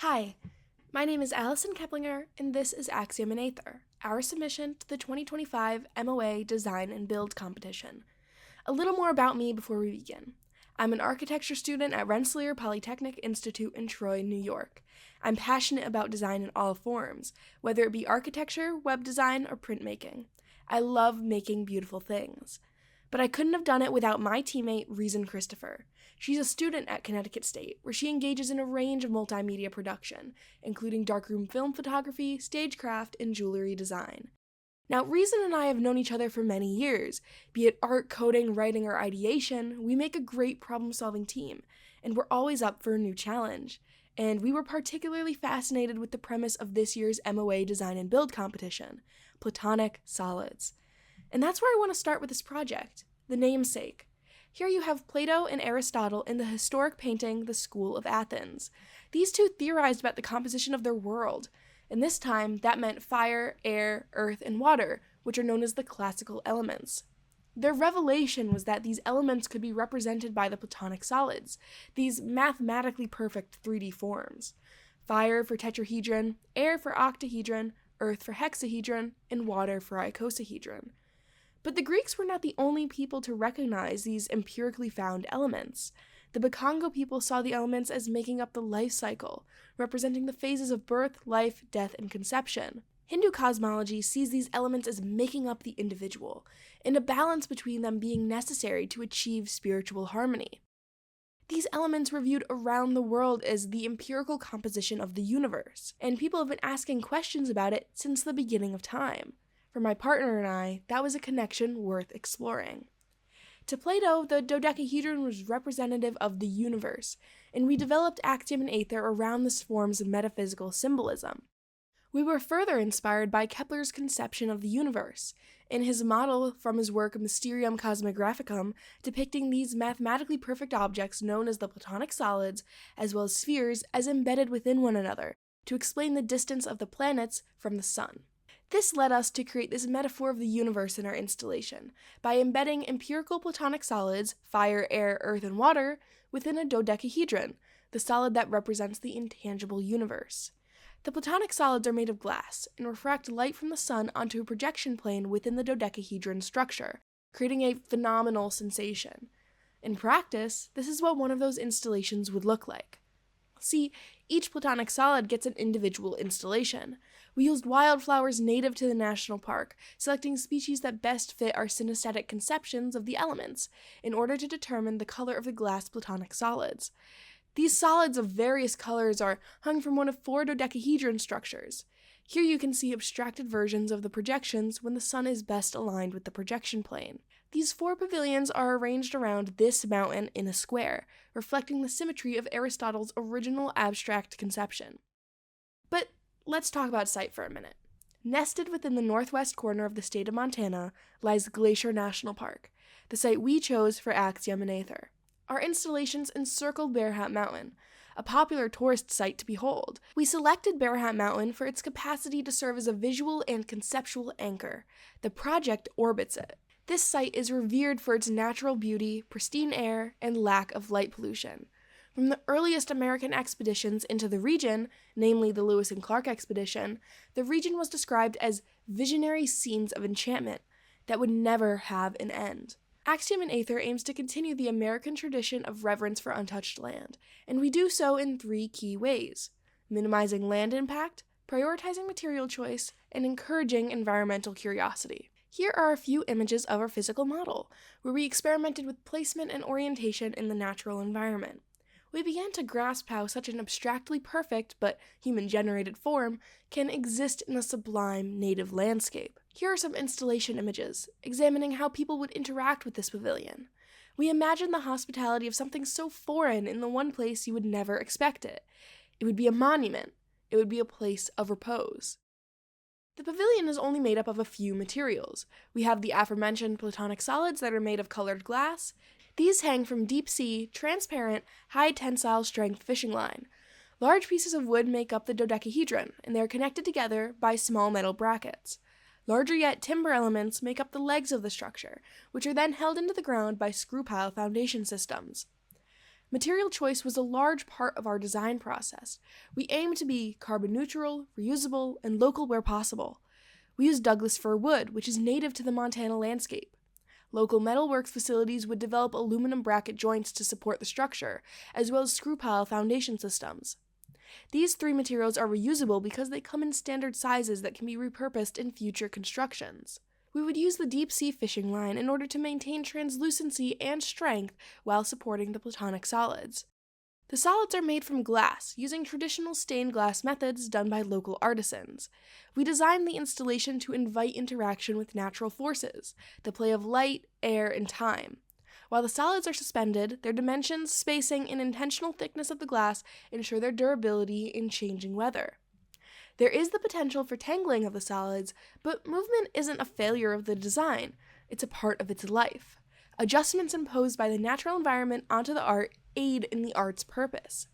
Hi, my name is Alison Keplinger, and this is Axiom and Aether, our submission to the 2025 MOA Design and Build Competition. A little more about me before we begin. I'm an architecture student at Rensselaer Polytechnic Institute in Troy, New York. I'm passionate about design in all forms, whether it be architecture, web design, or printmaking. I love making beautiful things. But I couldn't have done it without my teammate, Kristhoffer. She's a student at Connecticut State, where she engages in a range of multimedia production, including darkroom film photography, stagecraft, and jewelry design. Now, Reason and I have known each other for many years. Be it art, coding, writing, or ideation, we make a great problem-solving team, and we're always up for a new challenge. And we were particularly fascinated with the premise of this year's MOA Design and Build competition, Platonic Solids. And that's where I want to start with this project, the namesake. Here you have Plato and Aristotle in the historic painting The School of Athens. These two theorized about the composition of their world, and this time that meant fire, air, earth, and water, which are known as the classical elements. Their revelation was that these elements could be represented by the Platonic solids, these mathematically perfect 3D forms. Fire for tetrahedron, air for octahedron, earth for hexahedron, and water for icosahedron. But the Greeks were not the only people to recognize these empirically found elements. The Bakongo people saw the elements as making up the life cycle, representing the phases of birth, life, death, and conception. Hindu cosmology sees these elements as making up the individual, and a balance between them being necessary to achieve spiritual harmony. These elements were viewed around the world as the empirical composition of the universe, and people have been asking questions about it since the beginning of time. For my partner and I, that was a connection worth exploring. To Plato, the dodecahedron was representative of the universe, and we developed Axiom and Aether around this form's metaphysical symbolism. We were further inspired by Kepler's conception of the universe, in his model from his work Mysterium Cosmographicum, depicting these mathematically perfect objects known as the Platonic solids, as well as spheres, as embedded within one another, to explain the distance of the planets from the sun. This led us to create this metaphor of the universe in our installation, by embedding empirical Platonic solids, fire, air, earth, and water, within a dodecahedron, the solid that represents the intangible universe. The Platonic solids are made of glass, and refract light from the sun onto a projection plane within the dodecahedron structure, creating a phenomenal sensation. In practice, this is what one of those installations would look like. See, each Platonic solid gets an individual installation. We used wildflowers native to the national park, selecting species that best fit our synesthetic conceptions of the elements, in order to determine the color of the glass Platonic solids. These solids of various colors are hung from one of 4 dodecahedron structures. Here you can see abstracted versions of the projections when the sun is best aligned with the projection plane. These 4 pavilions are arranged around this mountain in a square, reflecting the symmetry of Aristotle's original abstract conception. But let's talk about sight for a minute. Nested within the northwest corner of the state of Montana lies Glacier National Park, the site we chose for Axiom and Aether. Our installations encircled Bear Hat Mountain, a popular tourist site to behold. We selected Bear Hat Mountain for its capacity to serve as a visual and conceptual anchor. The project orbits it. This site is revered for its natural beauty, pristine air, and lack of light pollution. From the earliest American expeditions into the region, namely the Lewis and Clark expedition, the region was described as visionary scenes of enchantment that would never have an end. Axiom and Aether aims to continue the American tradition of reverence for untouched land, and we do so in 3 key ways: minimizing land impact, prioritizing material choice, and encouraging environmental curiosity. Here are a few images of our physical model, where we experimented with placement and orientation in the natural environment. We began to grasp how such an abstractly perfect, but human-generated form can exist in a sublime native landscape. Here are some installation images, examining how people would interact with this pavilion. We imagined the hospitality of something so foreign in the one place you would never expect it. It would be a monument. It would be a place of repose. The pavilion is only made up of a few materials. We have the aforementioned Platonic solids that are made of colored glass. These hang from deep-sea, transparent, high-tensile strength fishing line. Large pieces of wood make up the dodecahedron, and they are connected together by small metal brackets. Larger yet timber elements make up the legs of the structure, which are then held into the ground by screw pile foundation systems. Material choice was a large part of our design process. We aimed to be carbon neutral, reusable, and local where possible. We used Douglas fir wood, which is native to the Montana landscape. Local metalworks facilities would develop aluminum bracket joints to support the structure, as well as screw pile foundation systems. These 3 materials are reusable because they come in standard sizes that can be repurposed in future constructions. We would use the deep-sea fishing line in order to maintain translucency and strength while supporting the platonic solids. The solids are made from glass, using traditional stained glass methods done by local artisans. We designed the installation to invite interaction with natural forces, the play of light, air, and time. While the solids are suspended, their dimensions, spacing, and intentional thickness of the glass ensure their durability in changing weather. There is the potential for tangling of the solids, but movement isn't a failure of the design, it's a part of its life. Adjustments imposed by the natural environment onto the art aid in the art's purpose.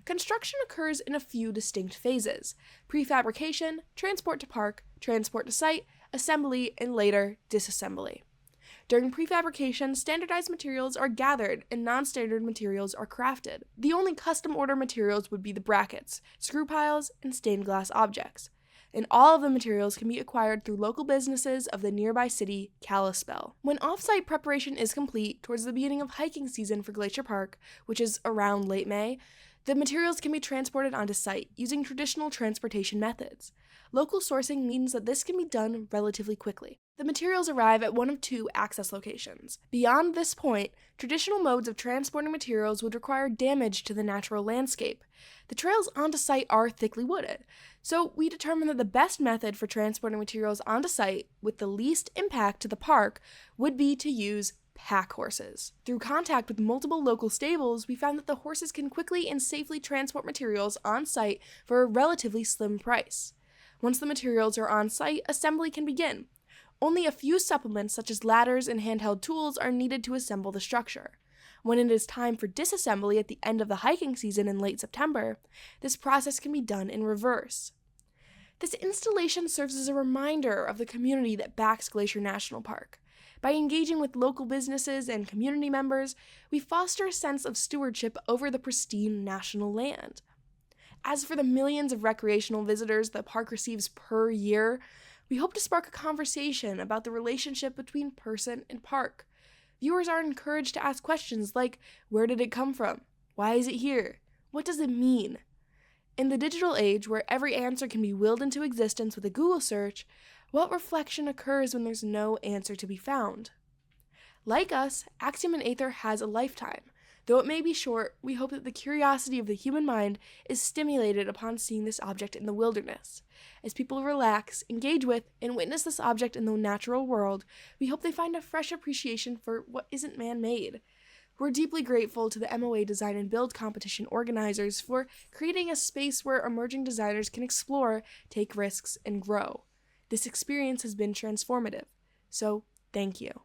Construction occurs in a few distinct phases: prefabrication, transport to park, transport to site, assembly, and later, disassembly. During prefabrication, standardized materials are gathered and non-standard materials are crafted. The only custom order materials would be the brackets, screw piles, and stained glass objects. And all of the materials can be acquired through local businesses of the nearby city, Kalispell. When off-site preparation is complete, towards the beginning of hiking season for Glacier Park, which is around late May, the materials can be transported onto site using traditional transportation methods. Local sourcing means that this can be done relatively quickly. The materials arrive at one of 2 access locations. Beyond this point, traditional modes of transporting materials would require damage to the natural landscape. The trails onto site are thickly wooded, so we determined that the best method for transporting materials onto site with the least impact to the park would be to use pack horses. Through contact with multiple local stables, we found that the horses can quickly and safely transport materials on site for a relatively slim price. Once the materials are on site, assembly can begin. Only a few supplements such as ladders and handheld tools are needed to assemble the structure. When it is time for disassembly at the end of the hiking season in late September, this process can be done in reverse. This installation serves as a reminder of the community that backs Glacier National Park. By engaging with local businesses and community members, we foster a sense of stewardship over the pristine national land. As for the millions of recreational visitors the park receives per year, we hope to spark a conversation about the relationship between person and park. Viewers are encouraged to ask questions like, where did it come from? Why is it here? What does it mean? In the digital age, where every answer can be willed into existence with a Google search, what reflection occurs when there's no answer to be found? Like us, Axiom and Aether has a lifetime. Though it may be short, we hope that the curiosity of the human mind is stimulated upon seeing this object in the wilderness. As people relax, engage with, and witness this object in the natural world, we hope they find a fresh appreciation for what isn't man-made. We're deeply grateful to the MOA Design and Build competition organizers for creating a space where emerging designers can explore, take risks, and grow. This experience has been transformative. So, thank you.